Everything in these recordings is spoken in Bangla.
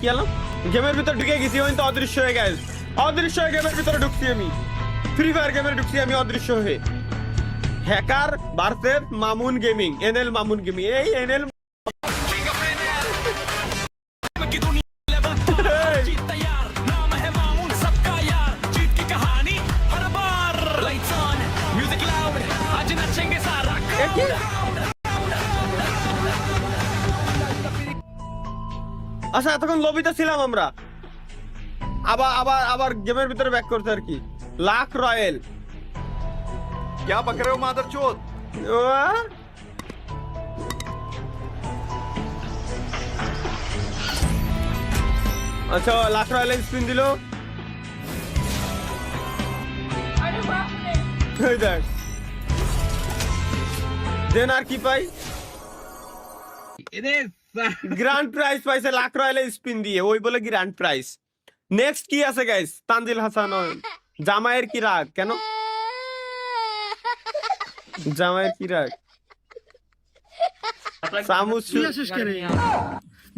কি আলাম গেমের ভিতর ঢুকে গেছি ওই তো অদৃশ্য হয়ে গেছে অদৃশ্য হয়ে গেমের ভিতরে ঢুকছি আমি ফ্রি ফায়ার গেমে ঢুকছি আমি অদৃশ্য হয়ে hacker versus Mamun gaming NL Mamun gaming এই এনএল আচ্ছা এতক্ষণ লবিতে ছিলাম আমরা আবার আবার আবার গেমের ভিতরে ব্যাক করতে আর কি লাখ রয়্যাল क्या बक रहे हो मादरचोद আচ্ছা লাখ রয়্যাল স্পিন দিল এই দেখ দেন আর কি পাই গ্র্যান্ড প্রাইজ পাইছে লাখ রয়্যাল স্পিন দিয়ে ওই বলে গ্র্যান্ড প্রাইজ নেক্সট কি আছে গাইস তানজিল হাসান জামাইয়ের কি রাগ কেন জামাইয়ের কি রাগ সামুস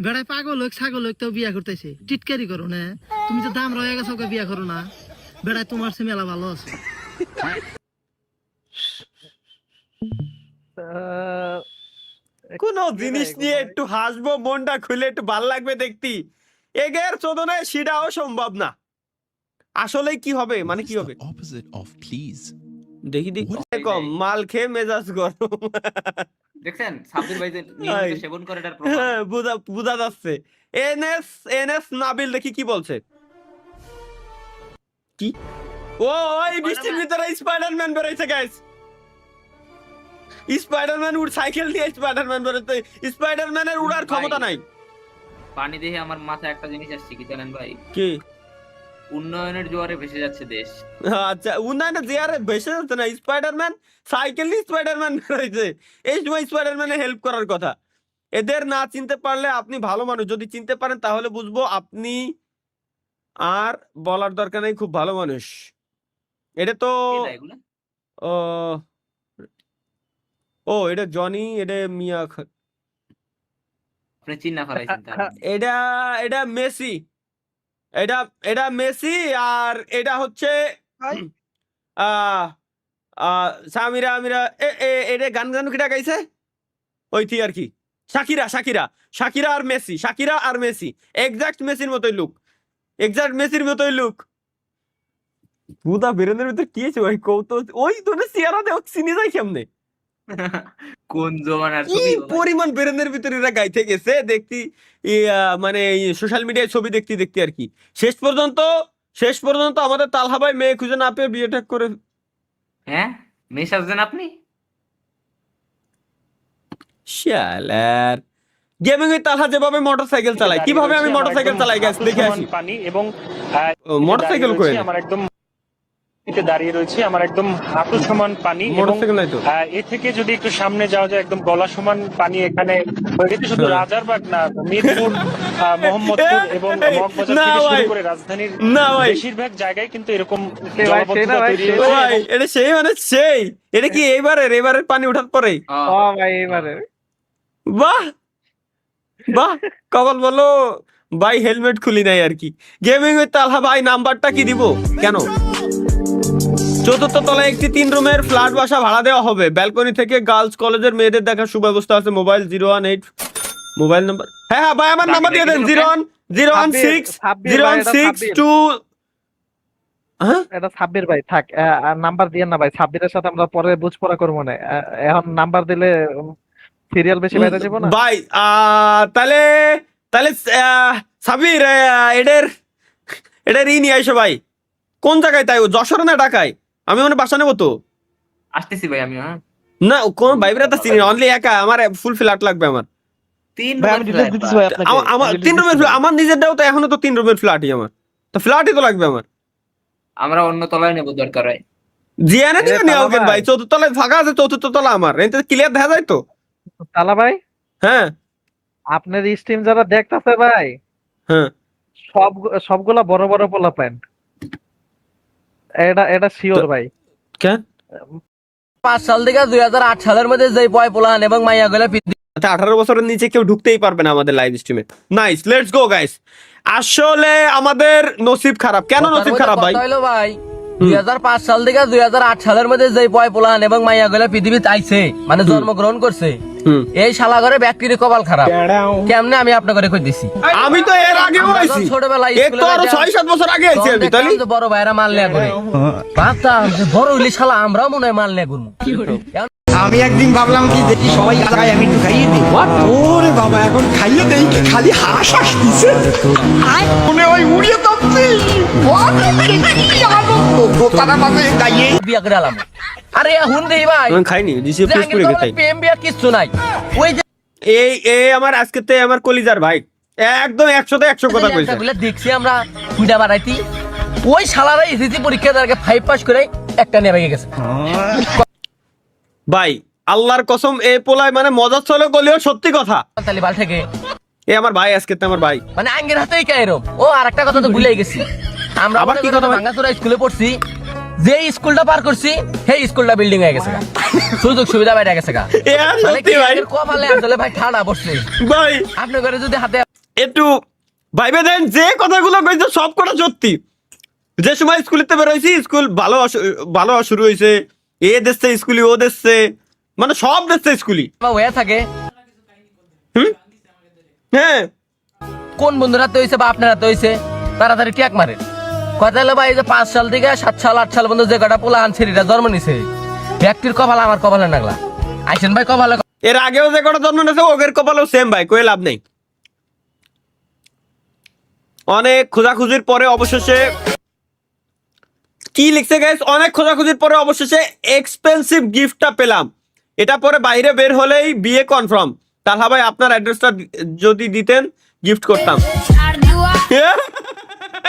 বেড়ায় পাগল হোক ছাগল হোক তো বিয়া করতেছে টিটকারি করো না তুমি তো দাম রয়ে গেছো বিয়া করো না বেড়ায় তোমার সে মেলা ভালো আছে কোন জিনিস নিয়ে একটু হাসবো মনটা খুলে একটু ভাল লাগবে দেখতি এগের চোদনায় সেটাও সম্ভব না আসলে কি হবে মানে কি হবে opposite of please দেখি দেখি কম মাল খেয়ে মেজাজ গরম দেখছেন সাব্বির ভাই যে নিয়মিত সেবন করে এটার প্রমাণ হ্যাঁ বুঝা যাচ্ছে এনএস নাবিল দেখি কি বলছে কি ও ওই বৃষ্টির ভিতরে স্পাইডারম্যান বেরোইছে গাইস স্পাইডারম্যান উড় সাইকেল দিয়ে স্পাইডারম্যান বেরোতে স্পাইডারম্যানের উড়ার ক্ষমতা নাই পানি দেখে আমার মাথায় একটা জিনিস আসছে কি জানেন ভাই কি উন্নয়নের জোয়ারে ভেসে যাচ্ছে দেশ আচ্ছা উন্নয়নের জোয়ারে ভেসে যাচ্ছে না স্পাইডারম্যান সাইকেল নিয়ে স্পাইডারম্যান বেরোইছে এই সময় স্পাইডারম্যানের হেল্প করার কথা এদের না চিনতে পারলে আপনি ভালো মানুষ যদি চিনতে পারেন তাহলে বুঝবো আপনি আর বলার দরকার নেই খুব ভালো মানুষ এটা তো এগুলা ও ও এটা জনি এটা মিয়া আপনি চিন্না ফেলাইছেন তার এটা এটা মেসি এটা এটা মেসি আর এটা হচ্ছে সামিরা আমিরা এটা গান গান কিটা গাইছে ওই আর কি শাকিরা শাকিরা শাকিরা আর মেসি শাকিরা আর মেসি এক্সাক্ট মেসির মতোই লুক এক্সাক্ট মেসির মতোই লুক বুদা বেরেনের ভিতরে কি আছে ভাই কৌত ওই তোরে সিয়ারা দেও চিনি যাই কেমনে কোন জমানার কি পরিমাণ বেরেনের ভিতরে এরা গাইতে গেছে দেখতি মানে সোশ্যাল মিডিয়ায় ছবি দেখতে দেখতে আর কি শেষ পর্যন্ত আমাদের তালহা ভাই মেয়ে খুঁজে না পেয়ে বিয়ে ঠিক করে হ্যাঁ মেয়ে সাজছেন আপনি শালার গেমিং এ তালহা যেভাবে মোটরসাইকেল চালায় কিভাবে আমি মোটরসাইকেল চালাই গাইস দেখে আসি পানি এবং মোটরসাইকেল করে আমার একদম দাঁড়িয়ে রয়েছে আমার একদম হাঁটু সমান পানি এবং এ থেকে যদি একটু সামনে যাওয়া যায় একদম গলা সমান পানি এখানে শুধু রাজারবাগ না মিরপুর মোহাম্মদপুর এবং মগবাজার থেকে শুরু করে রাজধানীর বেশিরভাগ জায়গায় কিন্তু এরকম জলাবদ্ধতা তৈরি হয়েছে এটা সেই মানে সেই এটা কি এবারের পানি ওঠার পরে ভাই এবারে বাহ বাহ কবল বলো ভাই হেলমেট খুলি নাই আর কি গেমিং উইথ তালহা ভাই নাম্বারটা কি দিব কেন চতুর্থ তলায় একটি 3 রুমের ফ্ল্যাট বাসা ভাড়া দেওয়া হবে ব্যালকনি থেকে গার্লস কলেজের মেয়েদের দেখার সুব্যবস্থা আছে মোবাইল 018 মোবাইল নাম্বার হ্যাঁ ভাই আমার নাম্বার দিয়ে দেন 016 হ্যাঁ এটা সাব্বির ভাই থাক নাম্বার দিয়েন না ভাই সাব্বিরের সাথে আমরা পরে বুঝপড়া করবো না এখন নাম্বার দিলে সিরিয়াল বেশি বাইরে যাব না ভাই তাহলে সাব্বির এদের নিয়ে আইসো ভাই কোন জায়গায় তাই যশোরে না ঢাকায় আমি মানে বাসা নেবো তো আসতেছি ভাই আমি হ্যাঁ না কোন ভাইব্রা তো চিনি অনলি একা আমার ফুল ফ্ল্যাট লাগবে আমার আমার 3 রুমের ফ্ল্যাট আমার নিজেরটাও তো এখনো তো 3 রুমের ফ্ল্যাটই আমার তো ফ্ল্যাটই তো লাগবে আমার আমরা অন্য তলায় নেব দরকার হয় জিয়ানা নিবে নিও কেন ভাই চতুর্থ তলায় ফাঁকা আছে চতুর্থ তলা আমার এতে ক্লিয়ার দেখা যায় তো তালা ভাই হ্যাঁ আপনার স্ট্রিম যারা দেখতাছে ভাই হ্যাঁ সবগুলা বড় বড় পোলা প্যান্ট এটা শিওর ভাই কেন 5 সাল থেকে 2008 সালের মধ্যে যে বয় পোলান এবং মাইয়া গুলা 18 বছরের নিচে কেউ ঢুকতেই পারবে না আমাদের লাইভ স্ট্রিমে নাইস লেটস গো গাইস আসলে আমাদের নসিব খারাপ। কেন নসিব খারাপ ভাই? কথা হইলো ভাই 2005 সাল থেকে 2008 সালের মধ্যে যে বয় পোলান এবং মাইয়া গুলা পৃথিবীতে আইছে মানে জন্মগ্রহণ করছে, এই শালা ঘরে ব্যক্তির কপাল খারাপ। কেমনে আমি আপনাকে কই দিছি, আমি তো এর আগেও আইছি, ছোটবেলায় একটু আরো 6-7 বছর আগে আইছি আমি তাহলে। বড় ভাইরা মাল নেয়া করে ভাবতাম যে বড় হইলে শালা আমরাও মনে হয় মাল নেয়া করবো। আমি একদিন ভাবলাম কি দেখি সবাই খায়, আমি একটু খাইয়ে দিই। ওরে বাবা, এখন খাইয়ে দেই খালি হাঁস আসতেছে, মনে হয় উড়িয়ে যাচ্ছে। দোতারা মাঝে খাইয়ে বিয়া করে আলাম। আরে হুন দেই ভাই, আমি খাইনি, রিসিভ যে পুশ করে আগে গেতাই। প্রেম বিয়া কিচ্ছু নাই। ওই যে এই আমার আজকেতে আমার কলিজার ভাই একদম 100তে 100 কথা কইছে। বলে দেখছি আমরা কুইডা বাড়াইতি, ওই শালারা এসএসসি পরীক্ষা দেওয়ার 5 পাস করে একটা নিয়ে ভেঙে গেছে। ভাই আল্লাহর কসম, এই পোলায় মানে মজা চলে গলিও সত্যি কথা। তালিবাল থেকে এ আমার ভাই, আজকেতে আমার ভাই। মানে আঙ্গের হাতেই কায়রম। ও আরেকটা কথা তো ভুলেই গেছি, আমরা আবার কি কথা ভাই? ভাঙ্গাচোরা স্কুলে পড়ছি, যে স্কুলটা পার করছি সেই স্কুলটা বিল্ডিং হয়ে গেছে গা। সুযোগ সুবিধা বাইরে গেছে গা। এ আর মানে সত্যি কি ভাই, আগের কপালে আসলে ভাই ঠাড়া বসছে। ভাই আপনার ঘরে যদি হাতে একটু ভাইবে দেন, যে কথাগুলো কইছে সব কথা সত্যি। যে সময় স্কুলেতে বের হইছি, স্কুল ভালো শুরু হইছে, এ দেশে স্কুলি, ও দেশে, মানে সব দেশে স্কুলি। হয়ে থাকে, হ্যাঁ কোন বন্ধুর হাতে হয়েছে বা আপনার হাতে হয়েছে তাড়াতাড়ি ট্যাক মারে। কথা হলো ভাই, এই যে 5 সাল থেকে 7 সাল 8 সাল পর্যন্ত যে কটা পোলা আনছেরিটা জন্ম নিছে, ব্যক্তির কপাল আমার কপালে নাগলা। আইসেন ভাই কপালে। এর আগেও যে কটা জন্ম নিয়েছে ওদের কপালেও সেম ভাই, কই লাভ নেই। অনেক খোঁজাখুঁজির পরে অবশেষে কি লিখছে গাইস, অনেক খোঁজাখুঁজির পরে অবশেষে এক্সপেন্সিভ গিফটটা পেলাম। এটা পরে বাইরে বের হলেই বিয়ে কনফার্ম। তাহলে ভাই আপনার অ্যাড্রেসটা যদি দিতেন গিফট করতাম।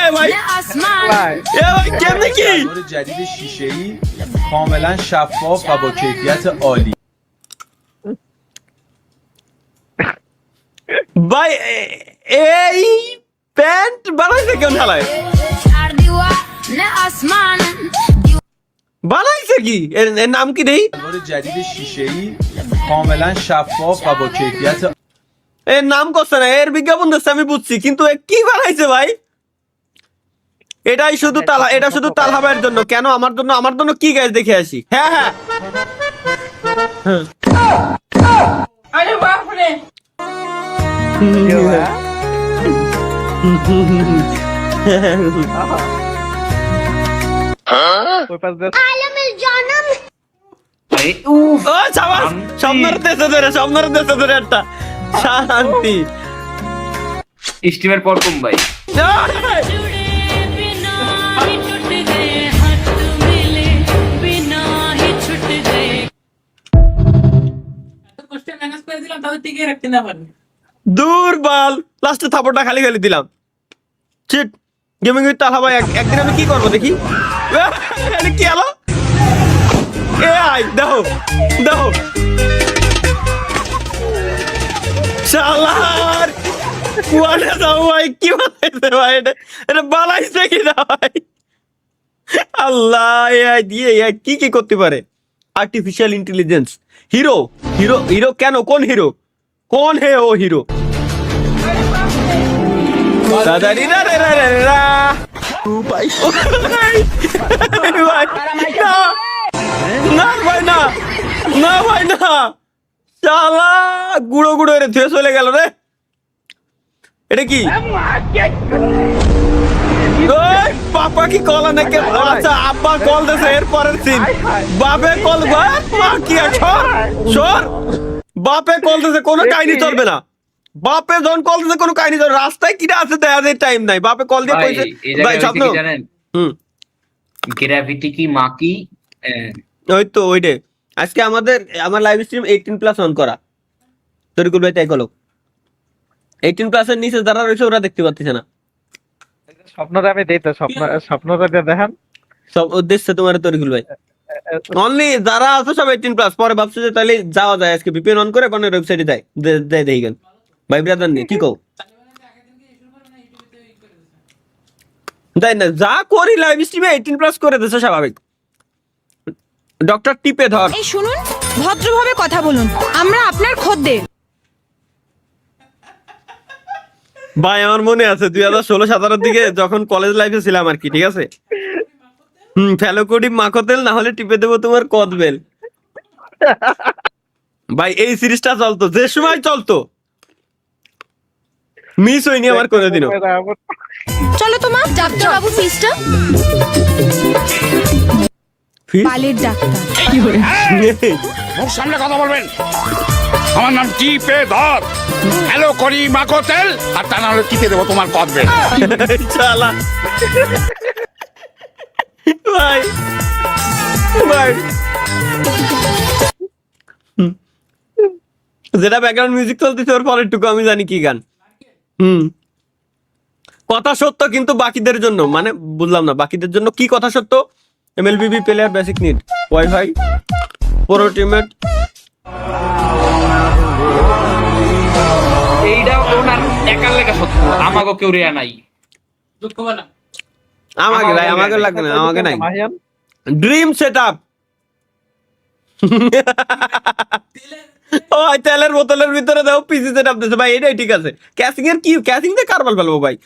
এ ভাই কেমনে কি جدید شیشه‌ای کاملا شفاف و با کیفیت عالی. ভাই এই প্যান্ট বানাইছে কেমন ঢালায়? বানাইছে কি? এর নাম কি দেই? الوار جدید شیشه‌ای کاملا شفاف و با کیفیت এর নাম করছে না, এর বিজ্ঞাপন দিচ্ছে আমি বুঝছি, কিন্তু এ কি বানাইছে ভাই? এটাই শুধু তালা, এটা শুধু তালহা ভাইয়ের জন্য। কেন আমার জন্য? আমার জন্য কি গাইস দেখে আসি। হ্যাঁ হ্যাঁ আরে বাপ রে, ওই পাশ দিয়ে ও সাবাস, স্বপ্নের দেশে ধরে, স্বপ্নের দেশে ধরে একটা শান্তি। স্টিমের পর কম ভাই। কোশ্চেন ম্যানেজ করে দিলাম, তাহলে টিকে রাখতে না পারবে। দুর্বল, লাস্টে থাপড়টা খালি খালি দিলাম। চিট গেমিং উইথ তালহা ভাই, একদিন আমি কি করবো দেখি। এটা কি হলো? এ আই দেখো দেখো শালার কুয়ানে যাও ভাই, কি বানাইছে ভাই? এটা বানাইছে কি না ভাই? আল্লাহ, এআই দিয়ে এআই কি কি করতে পারে? Artificial intelligence. Hero hero hero কেন? কোন হিরো? কোন হে ও হিরো? দাদারি রা রা রা রা রা। ভাই না ভাই, না না ভাই, না শালা গুঁড়ো গুঁড়ো রে ধুয়ে চলে গেল রে। এটা কি? ওই পাপা কি কল নাকি? আচ্ছা আব্বা কল দিয়েছে, এর পরের সিন বাপে কল। মা কি সর, বাপে কল দিয়েছে, কোনো কাহিনী চলবে না। বাপে যখন কল দিয়েছে কোনো কাহিনী চলবে। রাস্তায় কিটা আছে দেখা যায়, টাইম নাই। বাপে কল দিয়ে কইছে ভাই স্বপ্ন। গ্র্যাভিটি কি মা কি? ওই তো ওইটাই। আজকে আমার লাইভ স্ট্রিম 18+ অন করা। তরিকুল ভাই তাই কলো 18+ এর নিচে যারা রয়েছে ওরা দেখতে পাচ্ছিস না। স্বপ্নটা আমি দেই তো, স্বপ্নটা দিয়ে দেখান সব উদ্দেশ্যে তোমার তরিকুল ভাই। অনলি যারা আছে সব 18+। পরে ভাবছো যে তাহলে যাওয়া যায়, আজকে ভিপিএন অন করে কোন ওয়েবসাইটে যায় দেখি কেন ভাই ব্রাদার নেই কি কও? তাই না, যা করি লাইভ স্ট্রিমে 18+ করে দিছে স্বাভাবিক। ডক্টর টিপে ধর। এই শুনুন, ভদ্রভাবে কথা বলুন, আমরা আপনার খদ্দের। ভাই আমার মনে আছে 2016-17 দিকে যখন কলেজ লাইফে ছিলাম আর কি, ঠিক আছে? ফেলোকোডি মাখতেল না হলে টিপে দেবো তোমার কদবেল। ভাই এই সিরিজটা চলতো, যে সময় চলতো, মিস হয়নি আমার কোনোদিনও। চলো তোমার ডাক্তার বাবু ফিসটা Fees? বালের ডাক্তার মুখ সামনে কথা বলবেন। আমার নাম টিপে ধর, হ্যালো করি মাখো তেল, আর তা না হলে টিপে দেবো তোমার কদবেল। চালা ভাই ভাই যেটা ব্যাকগ্রাউন্ড মিউজিক চলতেছে ওর পরেরটুকু আমি জানি কি গান। কথা সত্য কিন্তু বাকিদের জন্য, মানে বুঝলাম না বাকিদের জন্য কি কথা সত্য? এমএলবিবি প্লেয়ার বেসিক নিড ওয়াইফাই পুরো টিমমেট। এইটা ওনার একার লেখা সত্য, আমাকে কেউ রেয়া নাই। দুঃখ বলা আমাকে ভাই আমাকে লাগবে না, আমাকে নাই। মাহিয়ান ড্রিম সেটআপ ও তেলের বোতলের ভিতরে দাও পিসি সেটআপ দিছে ভাই, এটাই ঠিক আছে। ক্যাসিং এর কি, ক্যাসিং দিয়ে কারবাল ফেলবো ভাই।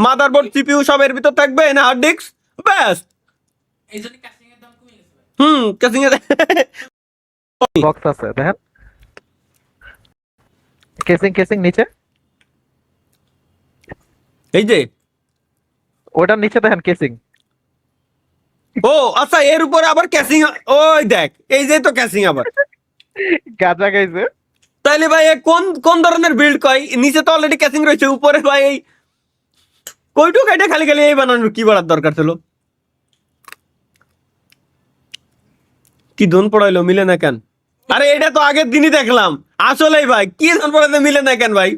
মাদারবোর্ড সিপিইউ সব এর ভিতর থাকবে না, হার্ড ডিস্ক ব্যাস। এই জন্য কাস্টিং এর দাম কমে গেছে ভাই। ক্যাসিং এর বক্স আছে দেখেন, কেসিং নিচে, এই যে ওটার নিচে দেখেন কেসিং। ও আচ্ছা, এর উপরে আবার ক্যাসিং, ওই দেখ এই যে তো ক্যাসিং আবার গাজা গাইছে। তাইলে ভাই এ কোন কোন ধরনের বিল্ড কয়? নিচে তো অলরেডি ক্যাসিং রয়েছে, উপরে ভাই এই কইটুক এটা খালি খালি এই বানানোর কি বাড়ার দরকার ছিল? কি ধন পড়াইলো, মিলে না কেন? আরে এটা তো আগের দিনই দেখলাম। আসলেই ভাই কি ধন পড়াইতে মিলে না কেন ভাই?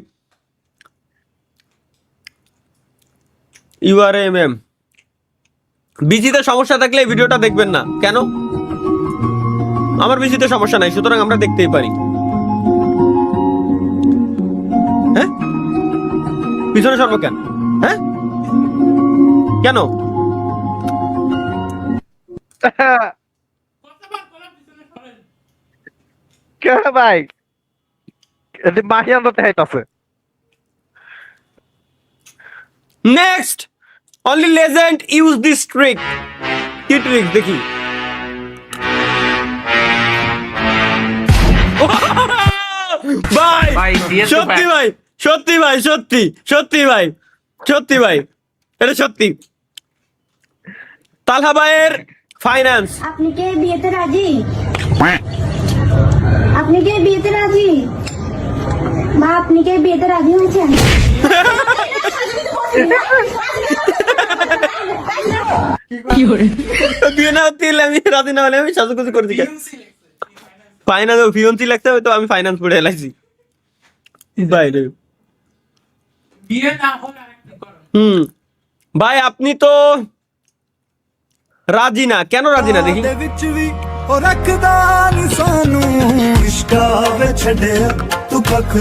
ইউআরএমএম বিজিতে সমস্যা থাকলে এই ভিডিওটা দেখবেন না কেন? আমার বিজিতে সমস্যা নাই, সুতরাং আমরা দেখতেই পারি। হ্যাঁ পিছনে সর্ব কেন? হ্যাঁ কেন? কতবার বলা পিছনে সরেন। কে ভাই মাহিয়ান তো দেখাইতাছে। Next only legend use this trick. কি ট্রিক দেখি? ভাই ভাই, DS তো সত্যি fact। ভাই, সত্যি ভাই, সত্যি সত্যি ভাই, সত্যি ভাই, এটা সত্যি। তালহা ভাইয়ের ফাইন্যান্স। আপনি কি বিয়েতে রাজি? আপনি কি বিয়েতে রাজি? মা আপনি কি বিয়েতে রাজি হয়েছেন? বিয়ে না হতে হলে আমি রাজি না হলে আমি সাজুগুজু করে দিই। ফাইন্যান্স ফিয়ন্সি লাগতে হবে তো আমি ফাইন্যান্স পড়ে এলাইছি ভাই রে। বিয়ে না হলে আরেকটা করো। ভাই আপনি তো রাজি না, কেন রাজি না দেখি?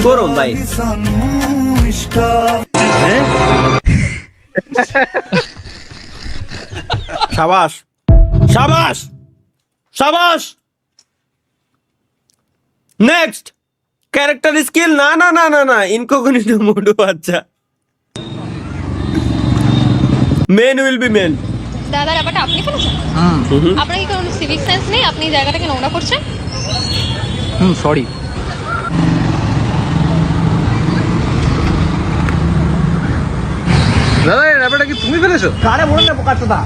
করুন ভাই। সাবাস সাবাস সাবাস। Next character skill. না না না না না, ইনকগনিটো মোড। আচ্ছা, মেন উইল বি মেন। দাদা ব্যাপারটা আপনি করেছেন? আপনার কি কোনো সিভিক সেন্স নেই? আপনি এই জায়গাটাকে নোংরা করছেন। সরি। দাদা এই ব্যাপারটা কি তুমি ফেলেছো? কারে বললে বোকাচোদা?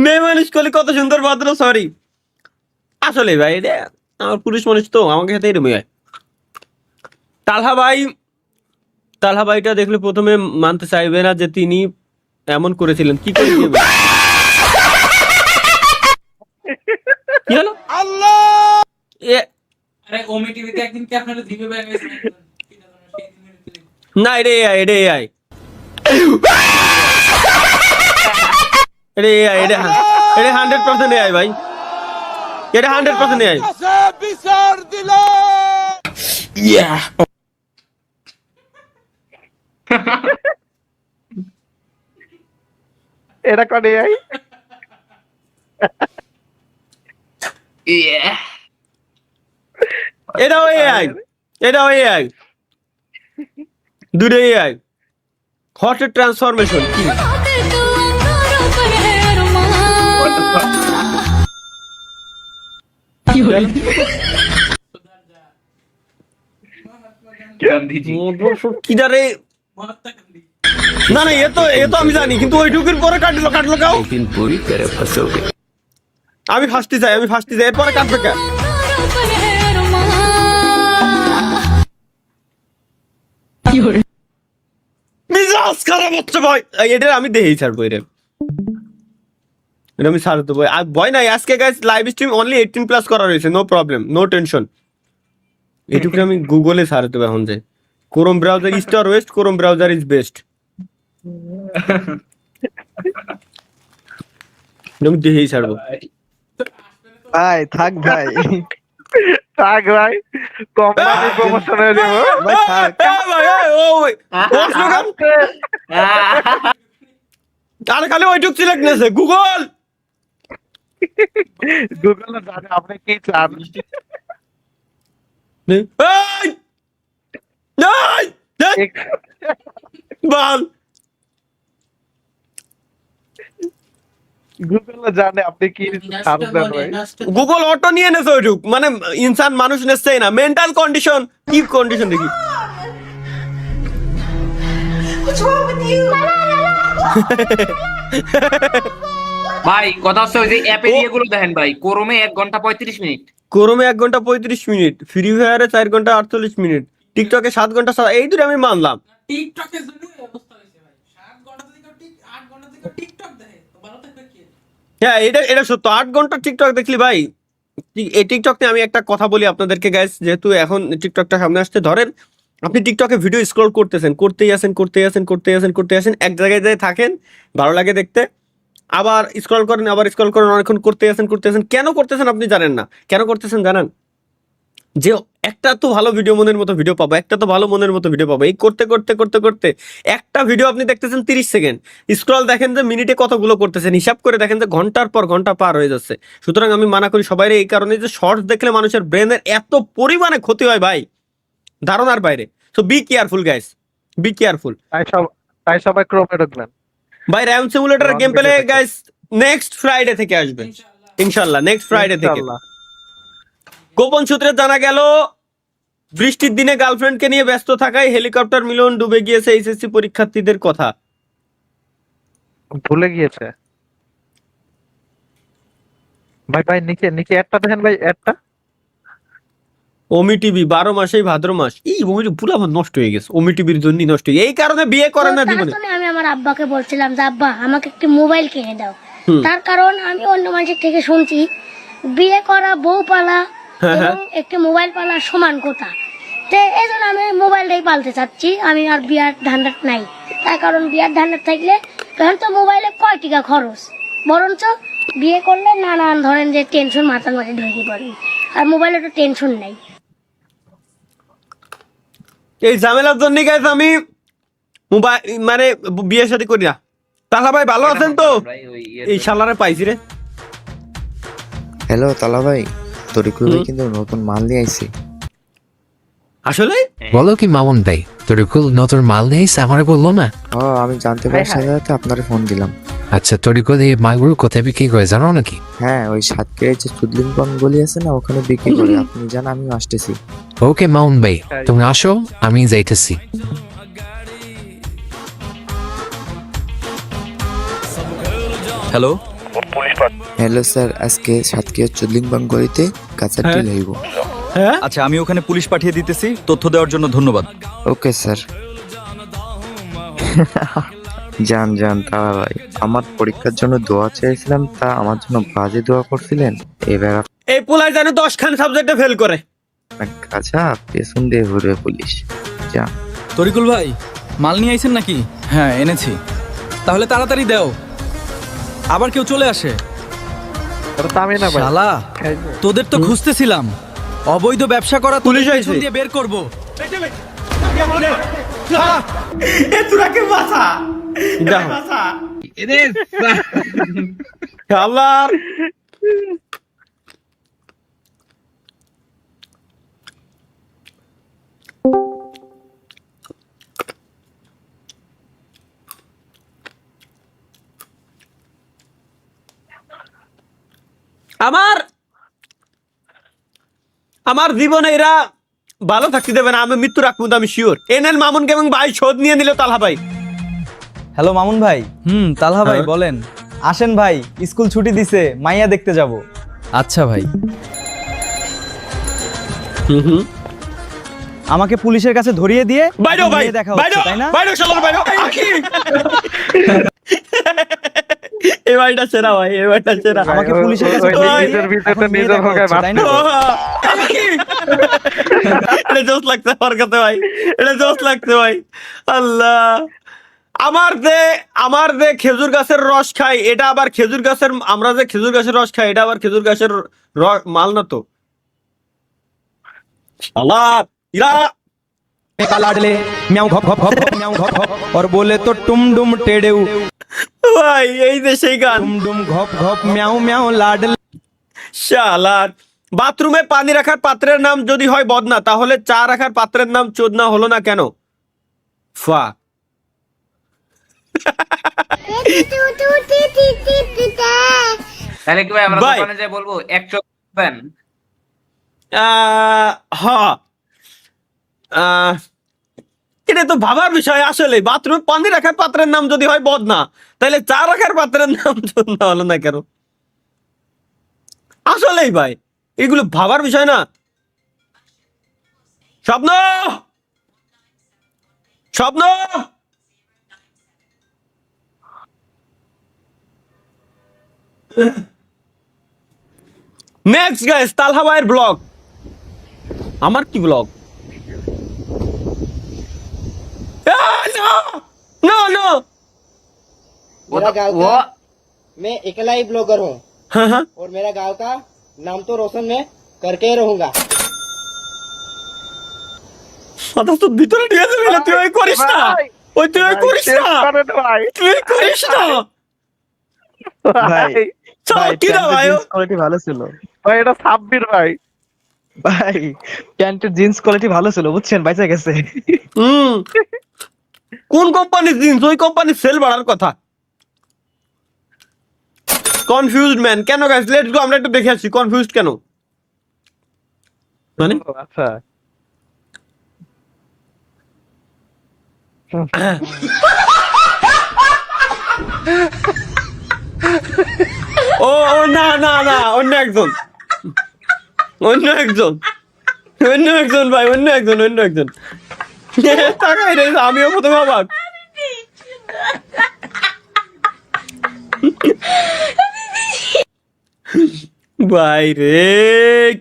মেয়ে মানুষ করলে কত সুন্দর ভদ্র। সরি আসলে ভাই এটা আমার পুরুষ মানুষ তো, আমাকে সাথে এরকমই হয়। তালহা ভাই, তালহা ভাইটা দেখলে প্রথমে মানতে চাইবে না যে তিনি এমন করেছিলেন। কি করেছিলেন? কি হলো? আল্লাহ আরে ওমি টিভিতে একদিন কি আপনারা দিবে ভাই গেছে না, এটা এআই, এটা এআই, এটা এআই, এটা 100% এআই ভাই, এটা 100% এআই। এটা করে আই এটাও এআই, এটাও এআই। দুটো এআই হট ট্রান্সফরমেশন কি কিদারে না না এ তো আমি জানি কিন্তু ওইটুকুর পরে কাটলো কাও আমি ফার্স্টে যাই এরপরে কাটবে কে মিজাজ খারাপ হচ্ছে ভাই এটা আমি দেখেই ছাড়বো এটা আমি ছাড় দেবো আর ভয় নাই আজকে গাইস লাইভ স্ট্রিম অনলি 18+ করা রয়েছে নো প্রবলেম নো টেনশন এটুকু আমি গুগলে ছাড় দেবো এখন যে Chrome browser east or West Chrome browser is best আমি দেখেই ছাড়বো ভাই থাক ভাই থাক ভাই কোম্পানি প্রমোশন হয়ে যাবো ভাই থাক আর খালি ওইটুক সিলেক্ট নেছে গুগল গুগল জানে আপনি কি চান বল গুগল জানে আপনি কি চান ভাই গুগল অটো নিয়ে নেছে ওইটুক মানে ইনসান মানুষ নেছেই না মেন্টাল কন্ডিশন কি কন্ডিশন দেখি ভাই কথা হচ্ছে ওই যে অ্যাপে ইয়েগুলো দেখেন ভাই ক্রোমে 1 ঘন্টা 35 মিনিট ক্রোমে 1 ঘন্টা 35 মিনিট ফ্রি ফায়ারে 4 ঘন্টা 48 মিনিট টিকটকে 7 ঘন্টা এই দুটো আমি মানলাম টিকটকের জন্য এই অবস্থা হয়েছে ভাই 7 ঘন্টা থেকে 8 ঘন্টা থেকে টিকটক দেখে তো ভালো থাকবে কি হ্যাঁ এটা সত্য 8 ঘন্টা টিকটক দেখলি ভাই এই টিকটক নিয়ে আমি একটা কথা বলি আপনাদেরকে গাইস যেহেতু এখন টিকটকটা সামনে আসছে ধরেন আপনি টিকটকে ভিডিও স্ক্রল করতেছেন করতেই আসেন এক জায়গায় যায় থাকেন ভালো লাগে দেখতে আবার স্ক্রল করেন অনেকক্ষণ করতে আসেন কেন করতেছেন আপনি জানেন না কেন করতেছেন জানেন যে একটা তো ভালো ভিডিও মনের মতো ভিডিও পাবো এই করতে একটা ভিডিও আপনি দেখতেছেন 30 সেকেন্ড স্ক্রল দেখেন যে মিনিটে কতগুলো করতেছেন হিসাব করে দেখেন যে ঘন্টার পর ঘন্টা পার হয়ে যাচ্ছে সুতরাং আমি মানা করি সবাই এই কারণে যে শর্টস দেখলে মানুষের ব্রেনের এত পরিমাণে ক্ষতি হয় ভাই ধারণার বাইরে so be careful guys be careful তাই সবাই ক্রোমে ঢুকলেন ভাই RAM simulator game play guys next Friday থেকে আসবে ইনশাআল্লাহ নেক্সট ফ্রাইডে থেকে গোপন সূত্রে জানা গেল বৃষ্টির দিনে গার্লফ্রেন্ডকে নিয়ে ব্যস্ত থাকায় হেলিকপ্টার মিলন ডুবে গিয়েছে এইচএসসি পরীক্ষার্থীদের কথা ভুলে গিয়েছে ভাই নিচে একটা দেখেন ভাই একটা ওমি টিভি 12 মাসেই ভাদ্র মাস এই ওমি পুরো আমার নষ্ট হয়ে গেছে ওমি টিভির জন্যই নষ্ট এই কারণে বিয়ে করে না জীবনে আমি আমার আব্বাকে বলছিলাম যে আব্বা আমাকে একটি মোবাইল কিনে দাও তার কারণ আমি অন্য মানুষের থেকে শুনছি বিয়ে করা বউ পালা এবং একটি মোবাইল পালা সমান কথা তো এই জন্য আমি মোবাইলটাই পালতে চাচ্ছি আমি আর বিয়ার ধান্দা নাই তার কারণ বিয়ার ধান্দা থাকলে তখন তো মোবাইলে কয় টাকা খরচ বরঞ্চ বিয়ে করলে নানান ধরেন যে টেনশন মাথার মাঝে ঢুকে পড়ে আর মোবাইলে তো টেনশন নাই এই ঝামেলার জন্য গাইস আমি মোবাইল মানে বিয়ে শাদী করি না তাহলে ভাই ভালো আছেন তো এই শালারে পাইছি রে হ্যালো তালা ভাই তরিকুল ভাই কিন্তু নতুন মাল নিয়ে আইছে আসলে বলো কি মামুন ভাই তরিকুল নতুন মাল নিয়ে আইছে আমারে বললো না ও আমি জানতে পারছি সাথে আপনারে ফোন দিলাম আচ্ছা তরিকুল এই মালগুলো কোথায় বিক্রি করে জানো নাকি হ্যাঁ ওই সাতকের যে চুদলিংপন গলি আছে না ওখানে বিক্রি করে আপনি জান আমি আসতেছি ওকে মামুন ভাই তুমি আসো আমি যাইতেছি হ্যালো হ্যালো স্যার আজকে সাতকের চুদলিংপন গলিতে কাছাটি লাইব আচ্ছা আমি ওখানে পুলিশ পাঠিয়ে দিতেছি তথ্য দেওয়ার জন্য ধন্যবাদ ওকে স্যার জান তারা ভাই আমার পরীক্ষার জন্য দোয়া চেয়েছিলাম তা আমার জন্য বাজে দোয়া করছিলেন এবার এই পুলাই জানো 10 খান সাবজেক্টে ফেল করে আচ্ছা পেছন দিয়ে ঘুরে পুলিশ যা তরিকুল ভাই মাল নিয়ে আইছেন নাকি হ্যাঁ এনেছি তাহলে তাড়াতাড়ি দাও আবার কেউ চলে আসে শালা তোদের তো খুঁজতেছিলাম অবৈধ ব্যবসা করা পুলিশ দিয়ে বের করবো তোরাকে বাঁচা আল্লাহ আমার জীবনে এরা ভালো থাকতে দেবে না, আমি মৃত্যু রাখবো, আমি শিওর। এনএল মামুন গেমিং ভাই শোধ নিয়ে নিল তালহা ভাই। হ্যালো মামুন ভাই। তালহা ভাই বলেন। আসেন ভাই, স্কুল ছুটি দিছে, মাইয়া দেখতে যাব। আচ্ছা ভাই। আমাকে পুলিশের কাছে ধরিয়ে দিয়ে বাইরেও ভাই, দেখা হচ্ছে, তাই না? বাইরেও শালার বাইরেও। এই ভাইটা সেরা ভাই, এই ভাইটা সেরা। আমাকে পুলিশের কাছে নিজের ভিতরে নিজের হোগায় তাই না? এটা জোস লাগছে আমার কাছে ভাই, এটা জোস লাগছে ভাই। আল্লাহ, আমার যে খেজুর গাছের রস খাই, এটা আবার খেজুর গাছের, আমরা যে খেজুর গাছের রস খাই, এটা আবার খেজুর গাছের মাল না তো। আল্লাহ ইরা লাডলে মিয়াও ঘপ ঘপ ঘপ মিয়াও ঘপ ঘপ और बोले तो टुम डुम टेड़ेऊ ভাই, এই যে সেই গান टुम डुम घप घप म्याऊ म्याऊ लाडले। শালার, বাথরুমে পানি রাখার পাত্রের নাম যদি হয় বদনা, তাহলে চা রাখার পাত্রের নাম চোদনা হলো না কেন? ফা তাহলে কি ভাই আমরা ভাই। দোকানে যাই বলবো 100 দেন? হ্যাঁ, এটা তো ভাবার বিষয় আসলে। বাথরুমে পানি রাখার পাত্রের নাম যদি হয় বদনা, তাহলে চা রাখার পাত্রের নাম চোদনা হলো না কেন? আসলেই ভাই, এগুলো ভাবার বিষয় না। স্বপ্ন স্বপ্ন নেক্সট গাইস, তালহা ভাইয়ের ব্লগ। আমার কি ব্লগ? नो नो मेरा गांव का मैं अकेला ही ब्लॉगर हूँ और मेरा गांव का नाम तो रोशन मैं करके ही रहूंगा। তো ভিতরে নিয়ে যাবে না, তুই ওই করিস না, ওই তুই ওই করিস না, তুই করিস না ভাই চল। কি না ভাই, কোয়ালিটি ভালো ছিল ভাই, এটা সাব্বির ভাই। ভাই প্যান্টের জিন্স কোয়ালিটি ভালো ছিল, বুঝছেন, বাইচা গেছে। কোন কোম্পানির জিন্স? ওই কোম্পানির সেল বাড়ার কথা। কনফিউজড ম্যান কেন গাইস? লেটস গো, আমরা একটু দেখে আসি কনফিউজড কেন। মানে আচ্ছা ও না না না, অন্য একজন, অন্য একজন, অন্য একজন ভাই, অন্য একজন, অন্য একজন। তাকাই রে, আমিও প্রথমে অবাক। ভাই রে,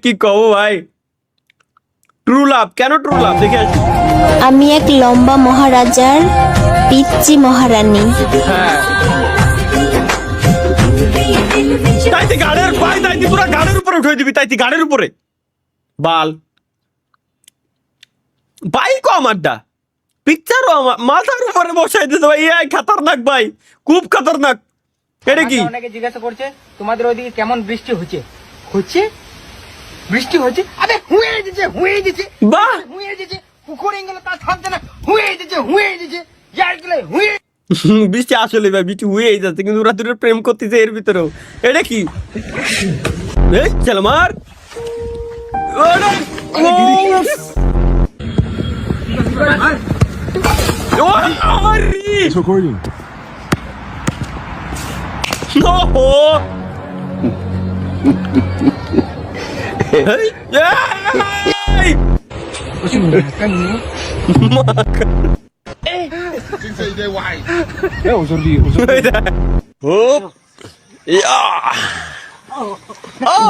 কি কব ভাই। ট্রু লাভ কেন? ট্রু লাভ দেখে আসি। আমি এক লম্বা মহারাজার পিচ্চি মহারানী। তাইতে গাড়ির পাই, তাইতে পুরো গাড়ির উপরে উঠে দিবি, তাইতে গাড়ির উপরে বাল। বাইকও আমারটা, পিকচারও আমার, মাথার উপরে বসাই দিতে ভাই। এই খতরনাক ভাই, খুব খতরনাক। এটা কি? অনেকে জিজ্ঞাসা করছে তোমাদের ওইদিকে কেমন বৃষ্টি হচ্ছে? হচ্ছে বৃষ্টি হচ্ছে, আরে হুয়ে দিচ্ছে, হুয়ে দিচ্ছে, বাহ, হুয়ে দিচ্ছে, পুকুরে গেলে তা থামছে না, হুয়ে দিচ্ছে, হুয়ে দিচ্ছে, যার গেলে হুয়ে। বৃষ্টি আসলে ভাই, বৃষ্টি হয়েই যাচ্ছে, কিন্তু ওরা দুটো প্রেম করতেছে এর ভিতরেও। এটা কি? চল মার।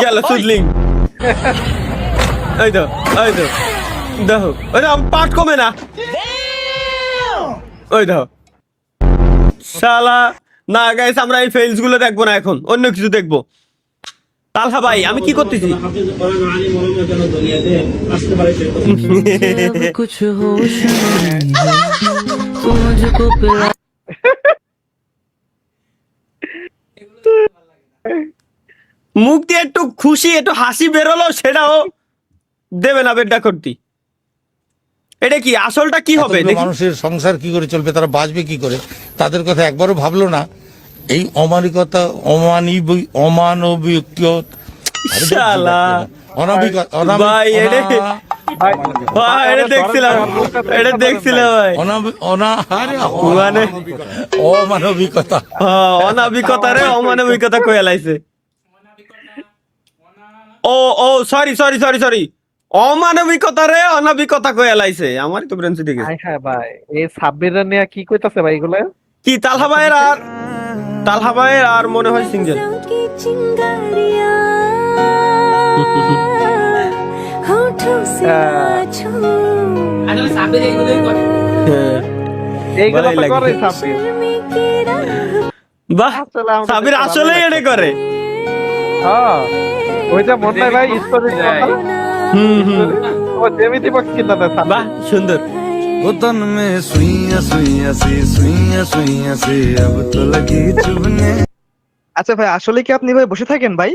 গেল সুদলিং। এই তো, এই তো দেখো, পাট কমে না। ওই দেখো শালা। না গাইস, আমরা এই ফেলস গুলো দেখবো না, এখন অন্য কিছু দেখবো। তালহা ভাই, আমি কি করতেছি? মুখ দিয়ে একটু খুশি, একটু হাসি বেরোলো, সেটাও দেবে না বেডা করতি। এটা কি? আসলটা কি হবে? মানুষের সংসার কি করে চলবে, তারা বাঁচবে কি করে, তাদের কথা একবারও ভাবলো না। এই অমানবিকতা, অমানবিক শালা ভাই এটা ভাই এটা দেখছিলাম ভাই মানে অমানবিকতা অনাবিকতা রে অমানবিকতা কয়ে লাইছে ও সরি অমানবিকতা রে অনাবিকতা কয়ে লাইছে আমার তো ব্রেন সিটি গেছে হ্যাঁ ভাই এই সাব্বির নিয়ে কি কইতাছে ভাই এগুলা কি তালহা ভাইয়ের আর মনে হয় সিঙ্গেল আসলে সাব্বির এইগুলোই করে। এইগুলা তো করে সাব্বির বাহ সাবির আসলে এটা করে হ্যাঁ ওইটা মনে হয় ভাই স্টোরি ও জেমিতি বক্স কিনতে দেয় বাহ সুন্দর तन में सुइया से अब तो लगी चुभने। আচ্ছা ভাই আসলে কি আপনি ভাই বসে থাকেন ভাই?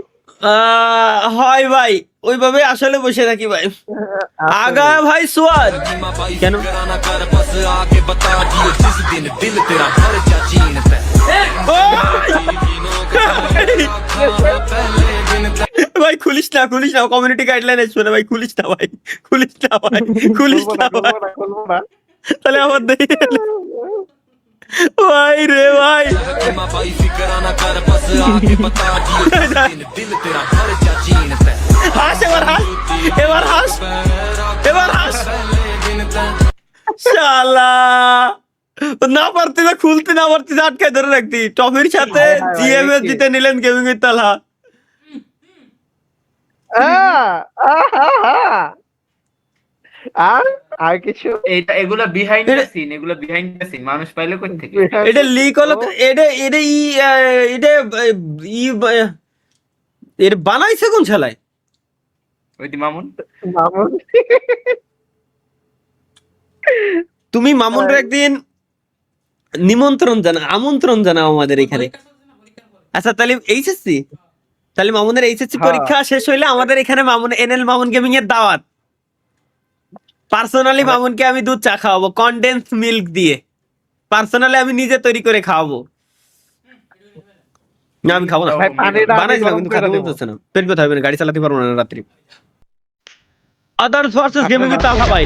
হয় ভাই ওইভাবে আসলে বসে থাকি ভাই আগা ভাই সুয়াদ কেন ভাই খুলিস না কমিউনিটি গাইডলাইন শুনে ভাই খুলিস না ভাই তাহলে আমার দেখে ভাই রে ভাই হাস এবার হাস শালা না পারতি না খুলতে না পারতি আটকায় ধরে রাখতি টফির সাথে জিএমএস জিতে নিলেন গেমিং এর তালহা আর কিছু এগুলা বিহাইন্ড দ্য সিন মানুষ পাইলে কোথা থেকে এটা লিক হলো এটা বানাইছে কোন শালায় ওই দি মামুন তুমি মামুনরে একদিন আমন্ত্রণ জানাও আমাদের এখানে আচ্ছা তাহলে এইচএসসি তাহলে মামুনের এইচএসসি পরীক্ষা শেষ হইলে আমাদের এখানে মামুন গেমিং এর দাওয়াত পার্সোনালি মামুনকে আমি দুধ চা খাওয়াবো কনডেন্স মিল্ক দিয়ে পার্সোনালি আমি নিজে তৈরি করে খাওয়াবো না আমি খাবো না বানাইছিলাম কিন্তু খাতে বলতেছে না পেট ব্যথা হবে না গাড়ি চালাতে পারবো না রাত্রি আদার্স ভার্সেস গেমিং এর তালহা ভাই